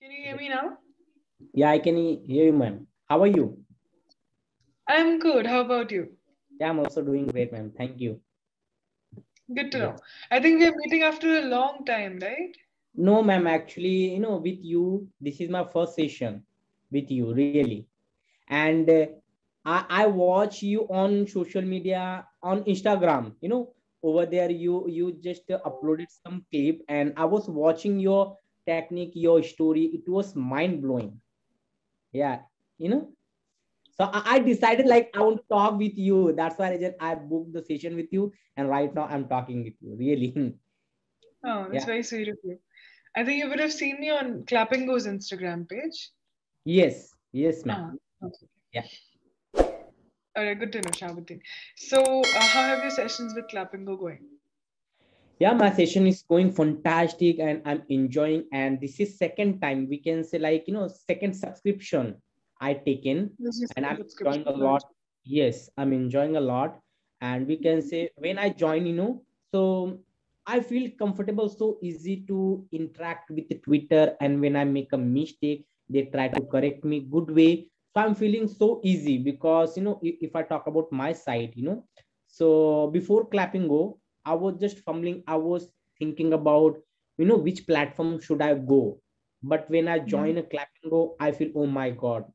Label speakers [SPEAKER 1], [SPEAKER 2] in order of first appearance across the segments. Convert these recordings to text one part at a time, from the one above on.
[SPEAKER 1] Can you hear me now?
[SPEAKER 2] Yeah, I can hear you, ma'am. How are you?
[SPEAKER 1] I'm good. How about you?
[SPEAKER 2] Yeah, I'm also doing great, ma'am. Thank you.
[SPEAKER 1] Good to know.
[SPEAKER 2] Yes.
[SPEAKER 1] I think we are meeting after a long time, right?
[SPEAKER 2] No, ma'am. Actually, with you, this is my first session with you, really. And I watch you on social media, on Instagram. Over there, you just uploaded some clip, and I was watching your technique, your story. It was mind blowing. Yeah, you know. So I decided like I want to talk with you. That's why I booked the session with you, and right now I'm talking with you. Really.
[SPEAKER 1] Oh, that's
[SPEAKER 2] Yeah.
[SPEAKER 1] very sweet of you. I think you would have seen me on Clapingo's Instagram page.
[SPEAKER 2] Yes. Yes, ma'am.
[SPEAKER 1] Ah, okay.
[SPEAKER 2] Yeah.
[SPEAKER 1] All right, good to know, Shabuddin. So, how have your sessions with Clapingo going?
[SPEAKER 2] Yeah, my session is going fantastic, and I'm enjoying. And this is second time we can say like second subscription I taken,
[SPEAKER 1] This is
[SPEAKER 2] and
[SPEAKER 1] a
[SPEAKER 2] I'm
[SPEAKER 1] subscription,
[SPEAKER 2] enjoying a
[SPEAKER 1] right?
[SPEAKER 2] lot. Yes, I'm enjoying a lot, and we can say when I join, so I feel comfortable, so easy to interact with the Twitter, and when I make a mistake, they try to correct me good way. So I'm feeling so easy because if I talk about my side, so before clapping go, I was just fumbling. I was thinking about, which platform should I go. But when I
[SPEAKER 1] Mhm.
[SPEAKER 2] join a clapping go, I feel, oh my God,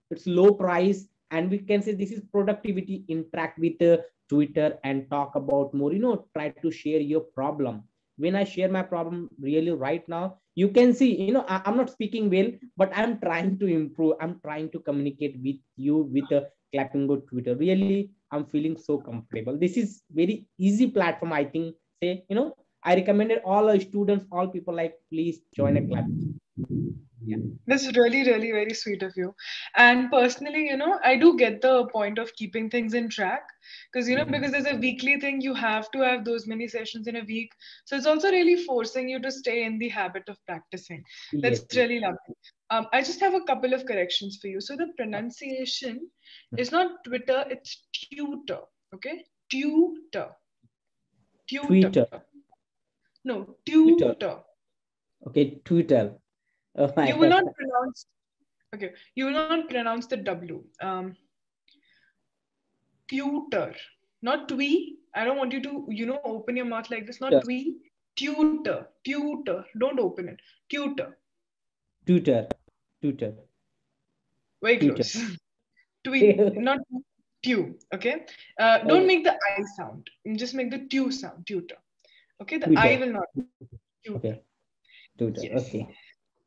[SPEAKER 2] it's low price. And we can say this is productivity, interact with Twitter and talk about more, try to share your problem. When I share my problem really right now, you can see, I'm not speaking well, but I'm trying to improve. I'm trying to communicate with you with a clapping go Twitter. Really, I'm feeling so comfortable. This is very easy platform, I think. Say, I recommended all our students, all people like, please join a class. Yeah.
[SPEAKER 1] This is really, really very sweet of you. And personally, I do get the point of keeping things in track because, because there's a weekly thing, you have to have those many sessions in a week. So it's also really forcing you to stay in the habit of practicing. That's
[SPEAKER 2] Yes.
[SPEAKER 1] really lovely. I just have a couple of corrections for you. So the pronunciation is not Twitter, it's tutor. Okay? Tutor. Tutor.
[SPEAKER 2] Twitter.
[SPEAKER 1] No,
[SPEAKER 2] Twitter.
[SPEAKER 1] tutor.
[SPEAKER 2] Okay, Twitter. Oh my
[SPEAKER 1] You will
[SPEAKER 2] God.
[SPEAKER 1] not pronounce, okay, you will not pronounce the W. Tutor, not twee. I don't want you to, open your mouth like this. Not
[SPEAKER 2] Twitter.
[SPEAKER 1] twee. Tutor, tutor. Don't open it. Tutor.
[SPEAKER 2] Twitter. Twitter.
[SPEAKER 1] Very
[SPEAKER 2] Twitter.
[SPEAKER 1] close. Twee, not tu. Okay. Don't
[SPEAKER 2] Okay.
[SPEAKER 1] make the I sound. Just make the tu sound. Tutor. Okay. The I
[SPEAKER 2] Twitter.
[SPEAKER 1] will not. Tutor.
[SPEAKER 2] Okay. Twitter.
[SPEAKER 1] Yes.
[SPEAKER 2] Okay.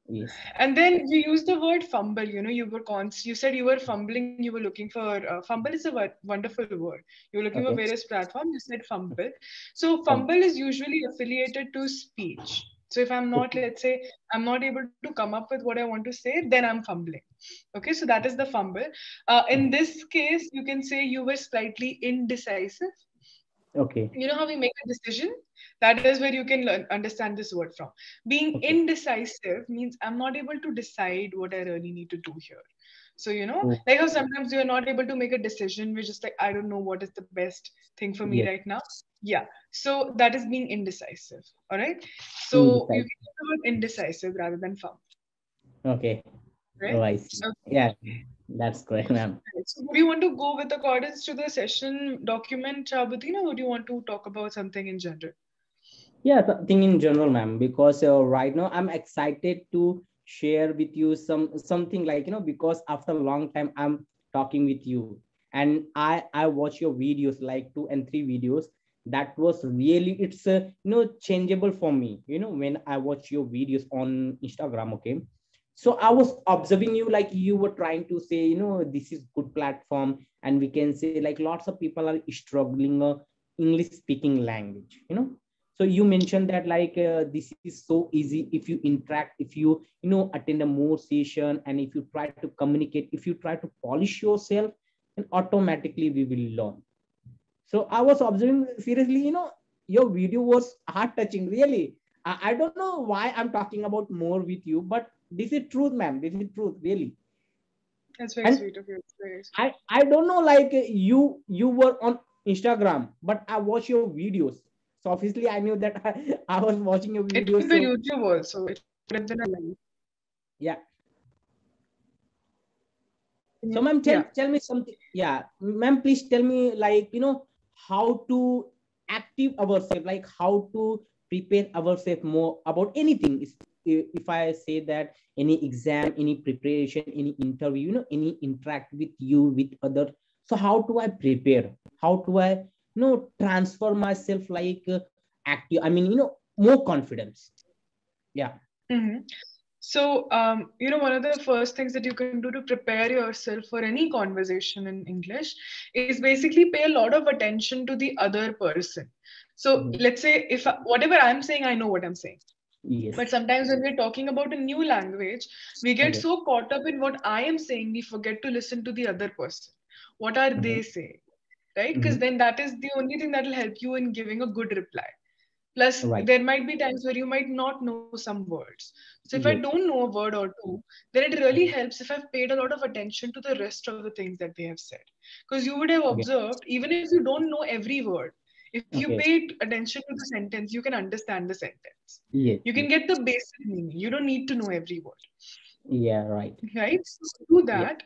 [SPEAKER 2] Yes.
[SPEAKER 1] And then you use the word fumble. You said you were fumbling. You were looking for fumble is a wonderful word. You were looking for
[SPEAKER 2] Okay.
[SPEAKER 1] various platforms. You said fumble. So
[SPEAKER 2] Um,
[SPEAKER 1] fumble is usually affiliated to speech. So if I'm not,
[SPEAKER 2] okay.
[SPEAKER 1] let's say, I'm not able to come up with what I want to say, then I'm fumbling. Okay, so that is the fumble. In
[SPEAKER 2] Okay.
[SPEAKER 1] this case, you can say you were slightly indecisive.
[SPEAKER 2] Okay.
[SPEAKER 1] You know how we make a decision? That is where you can understand this word from. Being
[SPEAKER 2] Okay.
[SPEAKER 1] indecisive means I'm not able to decide what I really need to do here. So,
[SPEAKER 2] Oh,
[SPEAKER 1] like how sometimes you're not able to make a decision, we're just like, I don't know what is the best thing for me
[SPEAKER 2] yes.
[SPEAKER 1] right now. Yeah. So that is being indecisive. All right. So you
[SPEAKER 2] Indecisive.
[SPEAKER 1] can use the word indecisive rather than firm.
[SPEAKER 2] Okay. Oh,
[SPEAKER 1] Right?
[SPEAKER 2] I see.
[SPEAKER 1] Okay.
[SPEAKER 2] Yeah. That's great, ma'am.
[SPEAKER 1] So would you want to go with accordance to the session document, Chabuddin, or would you want to talk about something in general?
[SPEAKER 2] Yeah, something in general, ma'am, because right now I'm excited to share with you something like because after a long time I'm talking with you, and I watch your videos like 2 and 3 videos. That was really it's changeable for me. When I watch your videos on Instagram, okay. So I was observing you like you were trying to say this is good platform, and we can say like lots of people are struggling English speaking language. So you mentioned that like this is so easy if you interact, if you attend a more session, and if you try to communicate, if you try to polish yourself, and automatically we will learn. So I was observing seriously, your video was heart touching, really. I don't know why I'm talking about more with you, but this is truth, ma'am. This is truth, really.
[SPEAKER 1] That's very
[SPEAKER 2] And
[SPEAKER 1] sweet of you. It's very sweet.
[SPEAKER 2] I don't know like you were on Instagram, but I watch your videos. So obviously I knew that I was watching your
[SPEAKER 1] It
[SPEAKER 2] videos.
[SPEAKER 1] was the
[SPEAKER 2] So
[SPEAKER 1] YouTube also. It would have been a live.
[SPEAKER 2] Yeah. So,
[SPEAKER 1] Yeah.
[SPEAKER 2] ma'am, tell me something. Yeah, ma'am, please tell me, like, how to active ourselves, like how to prepare ourselves more about anything. If I say that any exam, any preparation, any interview, any interact with you, with other. So, how do I prepare? How do I, transfer myself like active? I mean, more confidence. Yeah.
[SPEAKER 1] Mhm. So, one of the first things that you can do to prepare yourself for any conversation in English is basically pay a lot of attention to the other person. So,
[SPEAKER 2] Mhm.
[SPEAKER 1] let's say if whatever I'm saying, I know what I'm saying.
[SPEAKER 2] Yes.
[SPEAKER 1] But sometimes when we're talking about a new language, we get
[SPEAKER 2] Okay.
[SPEAKER 1] so caught up in what I am saying, we forget to listen to the other person. What are
[SPEAKER 2] Mhm.
[SPEAKER 1] they saying? Right? Because
[SPEAKER 2] Mhm.
[SPEAKER 1] then that is the only thing that will help you in giving a good reply. Plus,
[SPEAKER 2] Right.
[SPEAKER 1] there might be times where you might not know some words. So if I
[SPEAKER 2] Yes.
[SPEAKER 1] don't know a word or two, then it really
[SPEAKER 2] Mhm.
[SPEAKER 1] helps if I've paid a lot of attention to the rest of the things that they have said. Because you would have
[SPEAKER 2] Okay.
[SPEAKER 1] observed, even if you don't know every word, if you
[SPEAKER 2] Okay.
[SPEAKER 1] paid attention to the sentence, you can understand the sentence.
[SPEAKER 2] Yes.
[SPEAKER 1] You can
[SPEAKER 2] Yes.
[SPEAKER 1] get the basic meaning. You don't need to know every word,
[SPEAKER 2] Yeah. Right.
[SPEAKER 1] right? So do
[SPEAKER 2] Yeah.
[SPEAKER 1] that.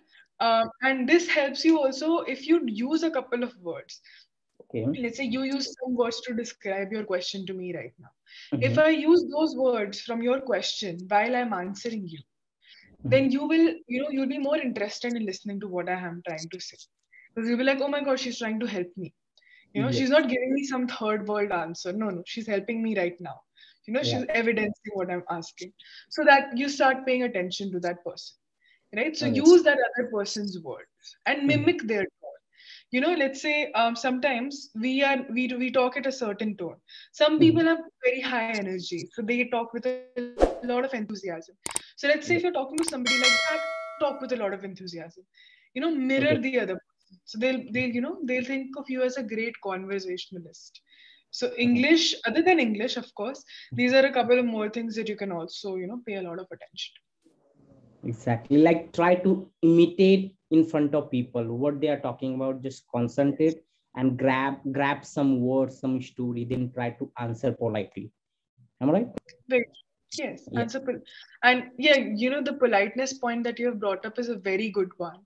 [SPEAKER 1] And this helps you also if you use a couple of words.
[SPEAKER 2] Okay.
[SPEAKER 1] Let's say you use some words to describe your question to me right now. If
[SPEAKER 2] Mm-hmm.
[SPEAKER 1] I use those words from your question while I'm answering you,
[SPEAKER 2] Mm-hmm.
[SPEAKER 1] then you'll be more interested in listening to what I am trying to say. Because you'll be like, oh my God, she's trying to help me.
[SPEAKER 2] Yes.
[SPEAKER 1] She's not giving me some third world answer. No, no, she's helping me right now. She's
[SPEAKER 2] Right.
[SPEAKER 1] evidencing what I'm asking. So that you start paying attention to that person, right? So
[SPEAKER 2] Okay.
[SPEAKER 1] use that other person's words and
[SPEAKER 2] Mm-hmm.
[SPEAKER 1] mimic their tone. Let's say sometimes we talk at a certain tone. Some
[SPEAKER 2] Mm-hmm.
[SPEAKER 1] people have very high energy, so they talk with a lot of enthusiasm. So let's say if you're talking to
[SPEAKER 2] Yeah.
[SPEAKER 1] somebody like that, talk with a lot of enthusiasm. Mirror
[SPEAKER 2] Okay.
[SPEAKER 1] the other person. So they'll think of you as a great conversationalist. So
[SPEAKER 2] Mm-hmm.
[SPEAKER 1] English, other than English, of course, these are a couple of more things that you can also pay a lot of attention
[SPEAKER 2] Exactly. Like try to imitate in front of people what they are talking about. Just concentrate and grab some words, some story, then try to answer politely. Am I right?
[SPEAKER 1] to. Right. Yes,
[SPEAKER 2] Yeah.
[SPEAKER 1] answer. And yeah, the politeness point that you have brought up is a very good one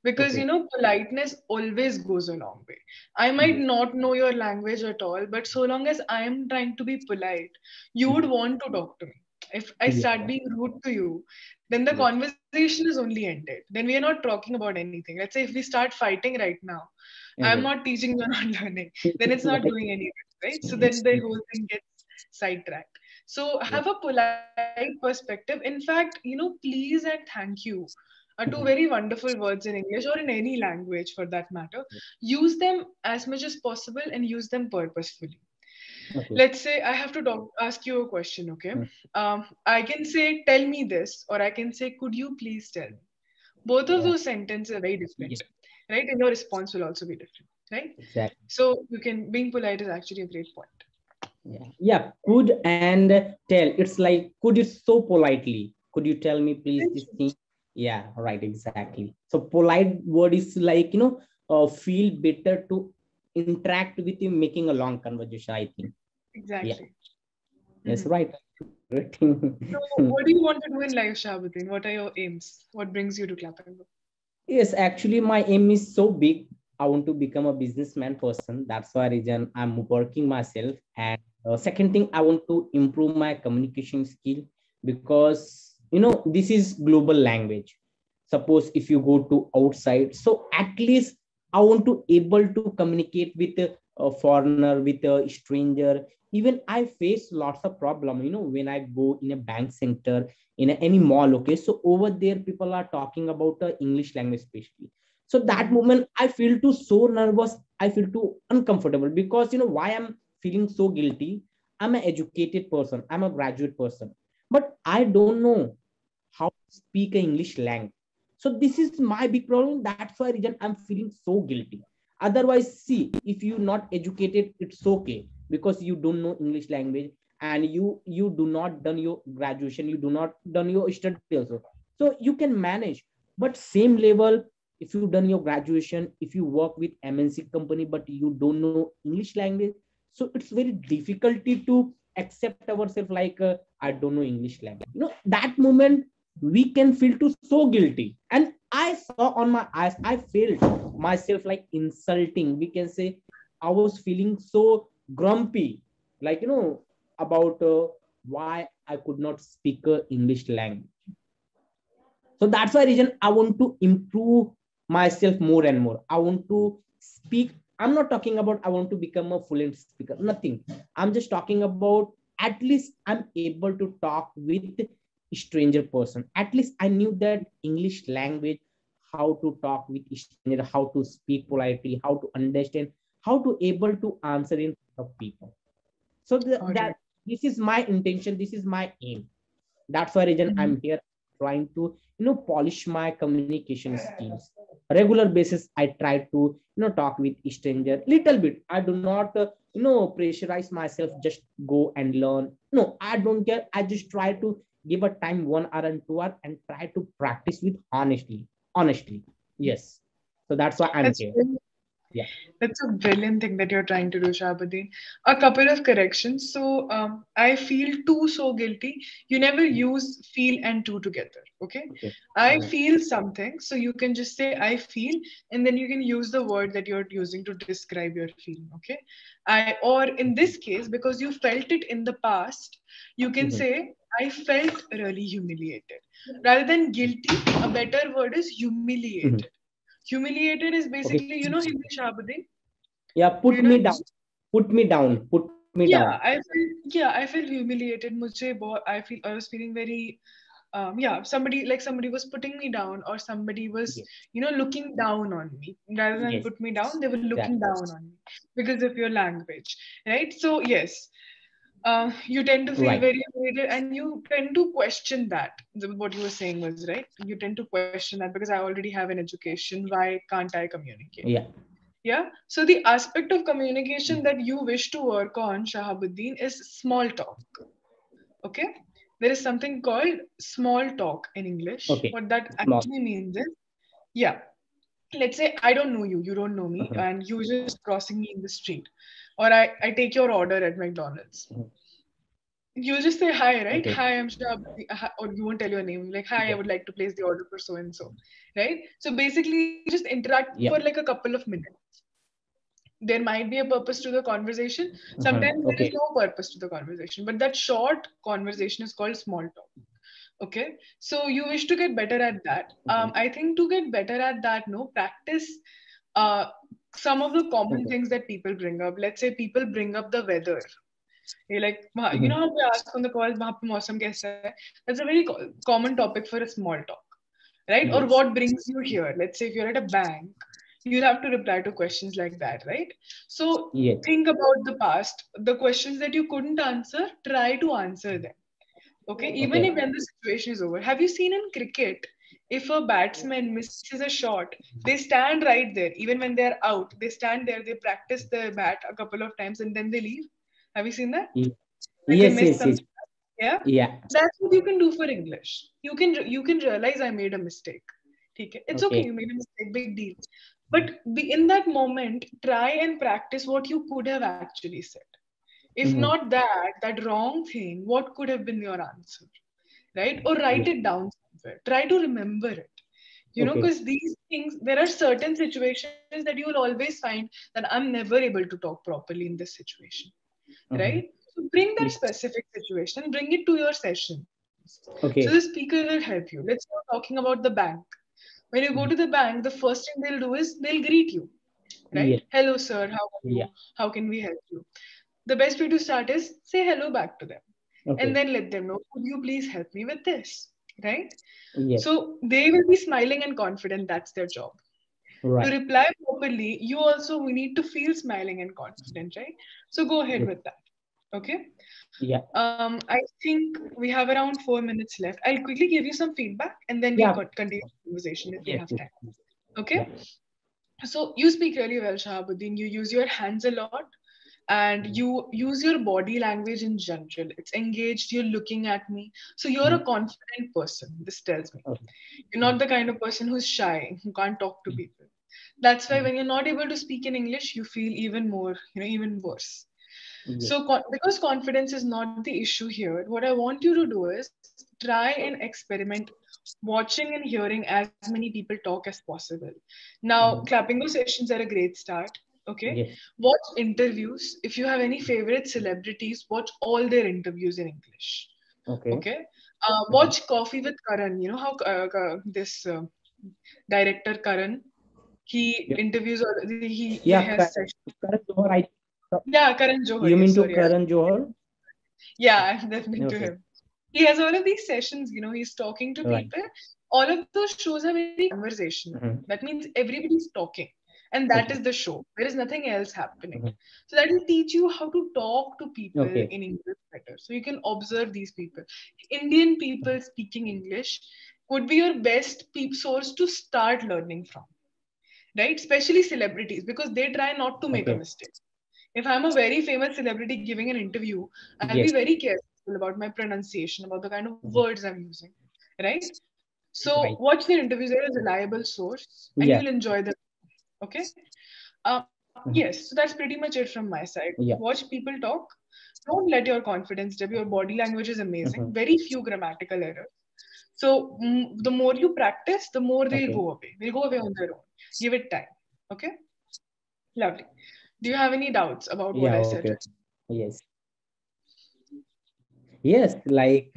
[SPEAKER 1] because,
[SPEAKER 2] Okay.
[SPEAKER 1] politeness always goes a long way. I might
[SPEAKER 2] Yes.
[SPEAKER 1] not know your language at all, but so long as I am trying to be polite, you would
[SPEAKER 2] Mhm.
[SPEAKER 1] want to talk to me. If I
[SPEAKER 2] Yeah.
[SPEAKER 1] start being rude to you, then the
[SPEAKER 2] Yes.
[SPEAKER 1] conversation is only ended. Then we are not talking about anything. Let's say if we start fighting right now, I'm
[SPEAKER 2] Okay.
[SPEAKER 1] not teaching, you're not learning. Then it's not
[SPEAKER 2] Right.
[SPEAKER 1] doing any good, right? So then the whole thing gets sidetracked. So
[SPEAKER 2] Yeah.
[SPEAKER 1] have a polite perspective. In fact, please and thank you are two very
[SPEAKER 2] Mhm.
[SPEAKER 1] wonderful words in English or in any language for that matter. Use them as much as possible and use them purposefully.
[SPEAKER 2] Okay.
[SPEAKER 1] Let's say I have to ask you a question, okay?
[SPEAKER 2] Mm.
[SPEAKER 1] I can say, tell me this, or I can say, could you please tell me? Both of
[SPEAKER 2] Yeah.
[SPEAKER 1] those sentences are very different,
[SPEAKER 2] Yes.
[SPEAKER 1] right? And your response will also be different, right?
[SPEAKER 2] Exactly.
[SPEAKER 1] So being polite is actually a great point.
[SPEAKER 2] Yeah. Yeah. Could and tell. It's like could you so politely. Could you tell me please
[SPEAKER 1] Thank
[SPEAKER 2] this
[SPEAKER 1] you.
[SPEAKER 2] thing? Yeah. Right. Exactly. So polite word is like feel better to interact with you, making a long conversation. I think. Yeah.
[SPEAKER 1] Exactly.
[SPEAKER 2] Yes.
[SPEAKER 1] Mhm.
[SPEAKER 2] Right. Great.
[SPEAKER 1] So, what do you want to do in life, Shabuddin? What are your aims? What brings you to Clapingo?
[SPEAKER 2] Yes, actually, my aim is so big. I want to become a businessman person. That's why reason I'm working myself. And second thing, I want to improve my communication skill because this is global language. Suppose if you go to outside, so at least I want to able to communicate with a foreigner, with a stranger. Even I face lots of problem. When I go in a bank center in any mall, okay, so over there people are talking about English language especially. So that
[SPEAKER 1] Mm-hmm.
[SPEAKER 2] moment I feel too so nervous, I feel too uncomfortable because why I'm feeling so guilty. I'm an educated person, I'm a graduate person, but I don't know how to speak English language. So this is my big problem. That's why reason I'm feeling so guilty. Otherwise, see, if you're not educated, it's okay because you don't know English language and you do not done your graduation, you do not done your study also. So you can manage. But same level, if you done your graduation, if you work with MNC company, but you don't know English language, so it's very difficulty to accept ourselves like I don't know English language. That moment we can feel too so guilty. And I saw on my eyes, I felt myself like insulting. We can say I was feeling so grumpy, like, about why I could not speak English language. So that's why reason I want to improve myself more and more. I want to speak. I'm not talking about I want to become a fluent speaker. Nothing. I'm just talking about at least I'm able to talk with stranger person. At least I knew that English language, how to talk with stranger, how to speak politely, how to understand, how to able to answer in front of people. So
[SPEAKER 1] All right.
[SPEAKER 2] that this is my intention. This is my aim. That's why reason
[SPEAKER 1] Mhm.
[SPEAKER 2] I'm here, trying to polish my communication skills. Regular basis I try to talk with stranger little bit. I do not pressurize myself, just go and learn. No, I don't care. I just try to give a time 1 hour and 2 hour and try to practice with honestly. Yes. So that's why I'm
[SPEAKER 1] That's
[SPEAKER 2] here.
[SPEAKER 1] really
[SPEAKER 2] Yeah.
[SPEAKER 1] That's a brilliant thing that you're trying to do, Shabuddin. A couple of corrections. So, I feel too so guilty. You never use feel and to together. Okay.
[SPEAKER 2] Okay.
[SPEAKER 1] I
[SPEAKER 2] Mhm.
[SPEAKER 1] feel something. So you can just say I feel, and then you can use the word that you're using to describe your feeling. Okay. Or in this case, because you felt it in the past, you can
[SPEAKER 2] Mhm.
[SPEAKER 1] say I felt really humiliated. Rather than guilty, a better word is humiliated.
[SPEAKER 2] Mhm.
[SPEAKER 1] Humiliated is
[SPEAKER 2] Okay.
[SPEAKER 1] basically, Hindi Shabuddin.
[SPEAKER 2] Yeah,
[SPEAKER 1] Do
[SPEAKER 2] put
[SPEAKER 1] you know
[SPEAKER 2] me
[SPEAKER 1] Hindi?
[SPEAKER 2] down. Put me down. Put me down.
[SPEAKER 1] I feel humiliated. I was feeling very, somebody was putting me down, or somebody was,
[SPEAKER 2] Yes.
[SPEAKER 1] looking down on me. Rather than
[SPEAKER 2] Yes.
[SPEAKER 1] put me down, they were
[SPEAKER 2] Exactly.
[SPEAKER 1] looking down on me because of your language, right? So yes, you tend to feel
[SPEAKER 2] Right.
[SPEAKER 1] very humiliated, and you tend to question that. What you were saying was right. You tend to question that because I already have an education. Why can't I communicate?
[SPEAKER 2] Yeah.
[SPEAKER 1] Yeah. So the aspect of communication that you wish to work on, Shahabuddin, is small talk. Okay. There is something called small talk in English.
[SPEAKER 2] Okay.
[SPEAKER 1] What that
[SPEAKER 2] Small.
[SPEAKER 1] actually means is, yeah, let's say I don't know you, you don't know me,
[SPEAKER 2] Uh-huh.
[SPEAKER 1] and you just crossing me in the street, or I take your order at McDonald's.
[SPEAKER 2] Mhm.
[SPEAKER 1] You just say hi, right?
[SPEAKER 2] Okay.
[SPEAKER 1] Hi, I'm Shahabuddin, or you won't tell your name, like hi, I
[SPEAKER 2] Yeah.
[SPEAKER 1] would like to place the order for so and so, right? So basically, you just interact for
[SPEAKER 2] Yeah.
[SPEAKER 1] like a couple of minutes. There might be a purpose to the conversation.
[SPEAKER 2] Uh-huh.
[SPEAKER 1] Sometimes there is
[SPEAKER 2] Okay.
[SPEAKER 1] no purpose to the conversation, but that short conversation is called small talk. Okay, so you wish to get better at that.
[SPEAKER 2] Mhm.
[SPEAKER 1] I think to get better at that, no, practice uh, some of the common
[SPEAKER 2] Okay.
[SPEAKER 1] things that people bring up. Let's say people bring up the weather. You're like, you know
[SPEAKER 2] Mhm.
[SPEAKER 1] how we ask on the call, "वहाँ पे मौसम कैसा है?" That's a very common topic for a small talk, right? Or
[SPEAKER 2] Yes.
[SPEAKER 1] what brings you here? Let's say if you're at a bank, you'll have to reply to questions like that, right? So
[SPEAKER 2] Yes.
[SPEAKER 1] think about the past, the questions that you couldn't answer, try to answer them. Okay, even if
[SPEAKER 2] Okay.
[SPEAKER 1] when the situation is over. Have you seen in cricket, if a batsman misses a shot, they stand right there. Even when they're out, they stand there, they practice the bat a couple of times and then they leave. Have you seen that?
[SPEAKER 2] Ye-
[SPEAKER 1] Like they
[SPEAKER 2] Yes.
[SPEAKER 1] miss
[SPEAKER 2] Yes.
[SPEAKER 1] some.
[SPEAKER 2] Yes.
[SPEAKER 1] Yeah,
[SPEAKER 2] Yeah.
[SPEAKER 1] that's what you can do for English. You can realize I made a mistake. Okay, it's okay.
[SPEAKER 2] Okay.
[SPEAKER 1] You made a mistake, big deal. But be in that moment, try and practice what you could have actually said. If
[SPEAKER 2] Mhm.
[SPEAKER 1] not that, that wrong thing, what could have been your answer, right? Or write
[SPEAKER 2] Yeah.
[SPEAKER 1] it down somewhere. Try to remember it.
[SPEAKER 2] Okay.
[SPEAKER 1] Because these things, there are certain situations that you will always find that I'm never able to talk properly in this situation, right?
[SPEAKER 2] Uh-huh.
[SPEAKER 1] So bring that
[SPEAKER 2] Yes.
[SPEAKER 1] specific situation, bring it to your sessions. So the
[SPEAKER 2] Okay.
[SPEAKER 1] speaker will help you. Let's say we're talking about the bank. When you go to the
[SPEAKER 2] Mhm.
[SPEAKER 1] bank, the first thing they'll do is they'll greet you, right?
[SPEAKER 2] Yes.
[SPEAKER 1] Hello, sir. How are you?
[SPEAKER 2] Yeah.
[SPEAKER 1] How can we help you? The best way to start is say hello back to them and
[SPEAKER 2] Okay.
[SPEAKER 1] then let them know, could you please help me with this? Right?
[SPEAKER 2] Yes.
[SPEAKER 1] So they will be smiling and confident. That's their job. To
[SPEAKER 2] Right.
[SPEAKER 1] reply properly, you also we need to feel smiling and confident, right? So go ahead with that. Okay.
[SPEAKER 2] Yeah.
[SPEAKER 1] I think we have around 4 minutes left. I'll quickly give you some feedback and then we'll
[SPEAKER 2] Yeah.
[SPEAKER 1] continue the conversation if we
[SPEAKER 2] Yes.
[SPEAKER 1] have
[SPEAKER 2] Yes.
[SPEAKER 1] time.
[SPEAKER 2] Yes.
[SPEAKER 1] Okay.
[SPEAKER 2] Yeah.
[SPEAKER 1] So you speak really well, Shahabuddin. You use your hands a lot and
[SPEAKER 2] Mhm.
[SPEAKER 1] you use your body language in general. It's engaged, you're looking at me. So you're a
[SPEAKER 2] Mhm.
[SPEAKER 1] confident person, this tells me.
[SPEAKER 2] Okay.
[SPEAKER 1] You're not the kind of person who's shy, who can't talk to people. That's why
[SPEAKER 2] Mhm.
[SPEAKER 1] when you're not able to speak in English, you feel even more, even worse.
[SPEAKER 2] Yes.
[SPEAKER 1] So, because confidence is not the issue here, what I want you to do is try and experiment watching and hearing as many people talk as possible. Now,
[SPEAKER 2] Mhm.
[SPEAKER 1] Clapingo sessions are a great start. Okay.
[SPEAKER 2] Yes.
[SPEAKER 1] Watch interviews. If you have any favorite celebrities, watch all their interviews in English.
[SPEAKER 2] Okay.
[SPEAKER 1] Okay.
[SPEAKER 2] Mhm.
[SPEAKER 1] Watch Coffee with Karan. You know how this director Karan, he
[SPEAKER 2] Yeah.
[SPEAKER 1] interviews or he
[SPEAKER 2] Yeah.
[SPEAKER 1] has sessions.
[SPEAKER 2] Karan Johar, I,
[SPEAKER 1] Yeah, Karan Johar.
[SPEAKER 2] you
[SPEAKER 1] Yes,
[SPEAKER 2] mean to
[SPEAKER 1] sorry.
[SPEAKER 2] Karan Johar?
[SPEAKER 1] Yeah, I'm definitely to
[SPEAKER 2] Okay.
[SPEAKER 1] him. He has all of these sessions, he's talking to
[SPEAKER 2] Right.
[SPEAKER 1] people. All of those shows are very conversational.
[SPEAKER 2] Mhm.
[SPEAKER 1] That means everybody's talking. And that is
[SPEAKER 2] Okay.
[SPEAKER 1] the show. There is nothing else happening.
[SPEAKER 2] Mhm.
[SPEAKER 1] So that will teach you how to talk to people
[SPEAKER 2] Okay.
[SPEAKER 1] in English better. So you can observe these people. Indian people speaking English would be your best source to start learning from, right? Especially celebrities, because they try not to make a
[SPEAKER 2] Okay.
[SPEAKER 1] mistake. If I'm a very famous celebrity giving an interview, I'll be
[SPEAKER 2] Yes.
[SPEAKER 1] very careful about my pronunciation, about the kind of
[SPEAKER 2] Mhm.
[SPEAKER 1] words I'm using, right? So
[SPEAKER 2] Right.
[SPEAKER 1] watch their interviews. They're a reliable source, and
[SPEAKER 2] Yeah.
[SPEAKER 1] you'll enjoy them. Okay. Yes. So
[SPEAKER 2] Mhm.
[SPEAKER 1] that's pretty much it from my side.
[SPEAKER 2] Yeah.
[SPEAKER 1] Watch people talk. Don't let your confidence dip. Your body language is amazing.
[SPEAKER 2] Mhm.
[SPEAKER 1] Very few grammatical errors. So the more you practice, the more they'll
[SPEAKER 2] Okay.
[SPEAKER 1] go away. They'll go away on their own. Give it time. Okay. Lovely. Do you have any doubts about what
[SPEAKER 2] Yeah.
[SPEAKER 1] I
[SPEAKER 2] Okay.
[SPEAKER 1] said?
[SPEAKER 2] Yes. Yes, like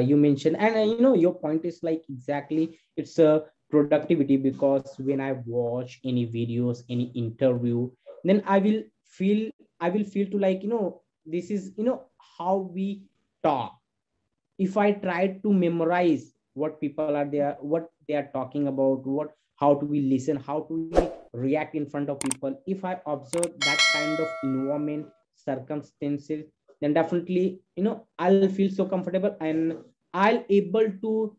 [SPEAKER 2] you mentioned, and your point is like exactly it's a productivity because when I watch any videos, any interview, then I will feel to like this is how we talk. If I try to memorize what people are there, what they are talking about, what how do we listen, how do we react in front of people, if I observe that kind of environment, circumstances, then definitely I'll feel so comfortable and I'll able to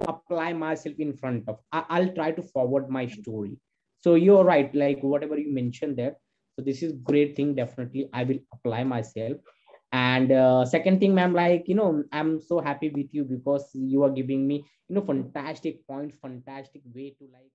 [SPEAKER 2] apply myself in front of I'll try to forward my story. So you're right, like whatever you mentioned there. So this is great thing, definitely I will apply myself. And second thing, ma'am, like I'm so happy with you because you are giving me fantastic points, fantastic way to like